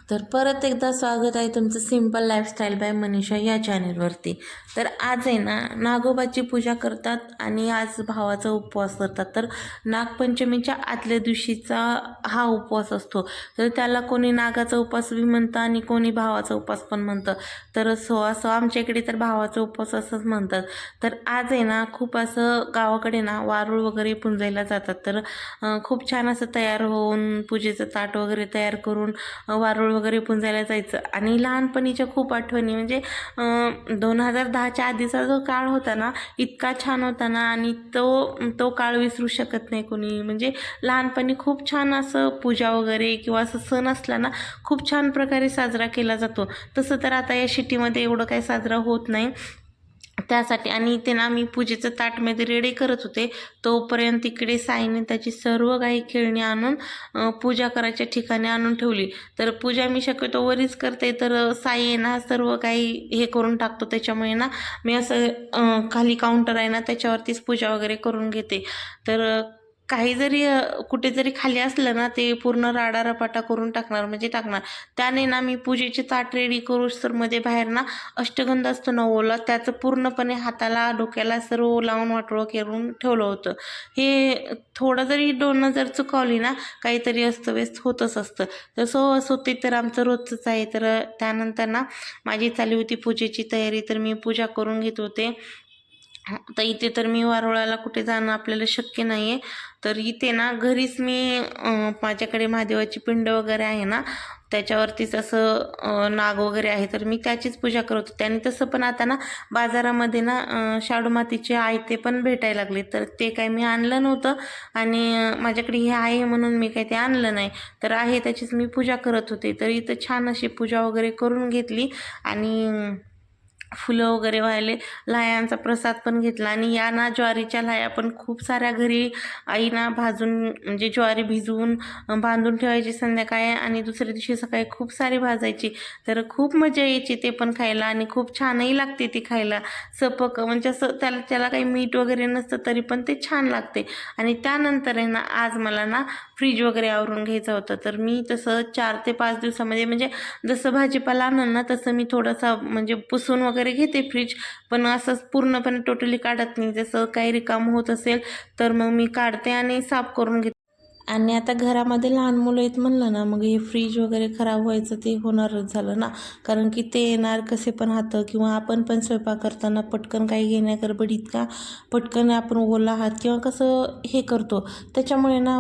तर परत एकदा स्वागत आहे तुमचं सिंपल लाईफस्टाईल बाय मनीषा या चॅनेलवरती। तर आज आहे ना नागोबाची पूजा करतात आणि आज भावाचा उपवास करतात। तर नागपंचमीच्या आदल्या दिवशीचा हा उपवास असतो। तर त्याला कोणी नागाचा उपवास बी म्हणतं आणि कोणी भावाचा उपवास पण म्हणतं। तर असं आमच्या इकडे तर भावाचा उपवास असंच म्हणतात। तर आज आहे ना खूप असं गावाकडे ना वारूळ वगैरे पुंजायला जातात। तर खूप छान असं तयार होऊन पूजेचं ताट वगैरे तयार करून वारूळ वगैरे पुंजायला जायचं। आणि लहानपणीच्या खूप आठवणी म्हणजे 2010च्या आधीचा जो काळ होता ना इतका छान होता ना, आणि तो काळ विसरू शकत नाही कोणी। म्हणजे लहानपणी खूप छान असं पूजा वगैरे किंवा असं सण असला ना खूप छान प्रकारे साजरा केला जातो। तसं तर आता या सिटीमध्ये एवढं काही साजरा होत नाही त्यासाठी। आणि ते ना मी पूजेचं ताटमध्ये रेडी करत होते तोपर्यंत तिकडे साईने त्याची सर्व काही खेळणी आणून पूजा करायच्या ठिकाणी आणून ठेवली। तर पूजा मी शक्यतो वरीच करते, तर साई आहे ना सर्व काही हे करून टाकतो। त्याच्यामुळे ना मी असं खाली काउंटर आहे ना त्याच्यावरतीच पूजा वगैरे करून घेते। तर काही जरी कुठे जरी खाली असलं ना ते पूर्ण राडारपाटा करून टाकणार म्हणजे टाकणार। त्याने ना मी पूजेचे ताट रेडी करूच तर मध्ये बाहेर ना अष्टगंध असतो ना ओला, त्याचं पूर्णपणे हाताला डोक्याला सर्व लावून वाटोळं करून ठेवलं होतं। हे थोडं जरी डोळं जर चुकवली ना काहीतरी अस्तव्यस्त होतच असतं। तसं होते तर आमचं रोजचंच आहे। तर त्यानंतर ना माझी चालू होती पूजेची तयारी, तर मी पूजा करून घेत होते। तर इथे तर मी वारुळाला कुठे जाणं आपल्याला शक्य नाही आहे। तर इथे ना घरीच मी माझ्याकडे महादेवाची पिंड वगैरे आहे ना त्याच्यावरतीच असं नाग वगैरे आहे, तर मी त्याचीच पूजा करत होते। आणि तसं पण आता ना बाजारामध्ये ना शाडू मातीचे आयते पण भेटायला लागले, तर ते काही मी आणलं नव्हतं आणि माझ्याकडे हे आहे म्हणून मी काही ते आणलं नाही। तर आहे त्याचीच मी पूजा करत होते। तर इथं छान अशी पूजा वगैरे करून घेतली आणि फुलं वगैरे वाहिले, लाह्यांचा प्रसाद पण घेतला। आणि या ना ज्वारीच्या लाह्या पण खूप साऱ्या घरी आई ना भाजून म्हणजे ज्वारी भिजवून बांधून ठेवायची संध्याकाळी आणि दुसऱ्या दिवशी सकाळी खूप सारी भाजायची। तर खूप मजा यायची ते पण खायला आणि खूप छानही लागते ती खायला। सपक म्हणजे असं त्याला काही मीठ वगैरे नसतं तरी पण ते छान लागते। आणि त्यानंतर आहे ना आज मला ना फ्रीज वगैरे आवरून घ्यायचं होतं। तर मी तसं 4 ते 5 दिवसामध्ये म्हणजे जसं भाजीपाला आणलं ना तसं मी थोडंसं म्हणजे पुसून वगैरे घेते फ्रीज, पण असंच पूर्णपणे टोटली काढत नाही। जसं काही रिकाम होत असेल तर मग मी काढते आणि साफ करून घेते। आणि आता घरामध्ये लहान मुलं आहेत म्हणलं ना मग हे फ्रीज वगैरे खराब व्हायचं ते होणारच झालं ना, कारण की ते येणार कसे पण हातं किंवा आपण पण स्वयंपाक करताना पटकन काही घेण्या गडबडीत का पटकन आपण ओला हात किंवा कसं हे करतो, त्याच्यामुळे ना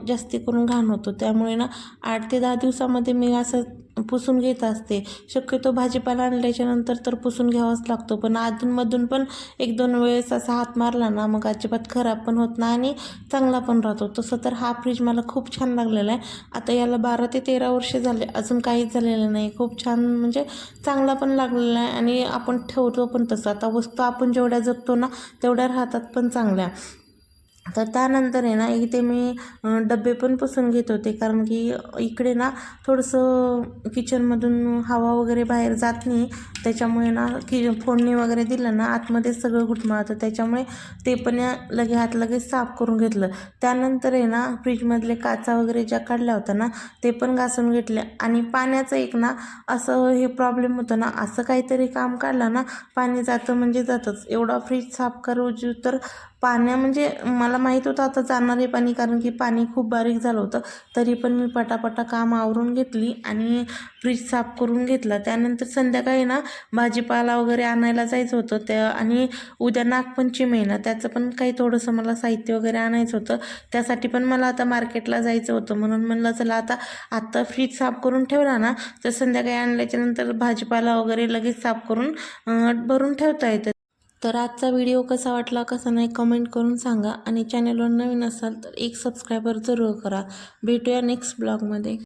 जास्ती करून घाण होतो। त्यामुळे ना 8 ते 10 दिवसामध्ये मी असं पुसून घेत असते। शक्यतो भाजीपाला आणल्याच्यानंतर तर पुसून घ्यावाच लागतो, पण अधूनमधून पण 1-2 वेळेस असा हात मारला ना मग अजिबात खराब पण होत नाही आणि चांगला पण राहतो। तसं तर हा फ्रीज मला खूप छान लागलेला आहे। आता याला 12 ते 13 वर्ष झाले, अजून काहीच झालेलं नाही। खूप छान म्हणजे चांगला पण लागलेला आहे आणि आपण ठेवतो पण तसं। आता वस्तू आपण जेवढ्या जपतो ना तेवढ्या राहतात पण चांगल्या। तर त्यानंतर आहे ना इथे मी डबे पण पुसून घेत होते, कारण की इकडे ना थोडंसं किचनमधून हवा वगैरे बाहेर जात नाही, त्याच्यामुळे ना की फोडणी वगैरे दिलं ना आतमध्ये सगळं घुटमळतं। त्याच्यामुळे ते पण लगेच साफ करून घेतलं। त्यानंतर आहे ना फ्रीजमधले काचा वगैरे ज्या काढल्या होत्या ना ते पण घासून घेतले। आणि पाण्याचं एक ना असं हे प्रॉब्लेम होतं ना, असं काहीतरी काम काढलं ना पाणी जातं म्हणजे जातंच। एवढा फ्रीज साफ करू तर म्हणजे मला माहीत होतं आता जाणार आहे पाणी, कारण की पाणी खूप बारीक झालं होतं, तरी पण मी पटापटा काम आवरून घेतली आणि फ्रीज साफ करून घेतला। त्यानंतर संध्याकाळी ना भाजीपाला वगैरे आणायला जायचं होतं आणि उद्या नागपंचमी आहे ना त्याचं पण काही थोडंसं मला साहित्य वगैरे आणायचं होतं। त्यासाठी पण मला आता मार्केटला जायचं होतं, म्हणून म्हणलं चला आता फ्रीज साफ करून ठेवला ना तर संध्याकाळी आणल्याच्यानंतर भाजीपाला वगैरे लगेच साफ करून भरून ठेवता येतं। तर आजचा व्हिडिओ कसा वाटला कसा नाही कमेंट करून सांगा, आणि चॅनलवर नवीन असाल तर एक सबस्क्रायबर जरूर करा। भेटूया नेक्स्ट ब्लॉगमध्ये।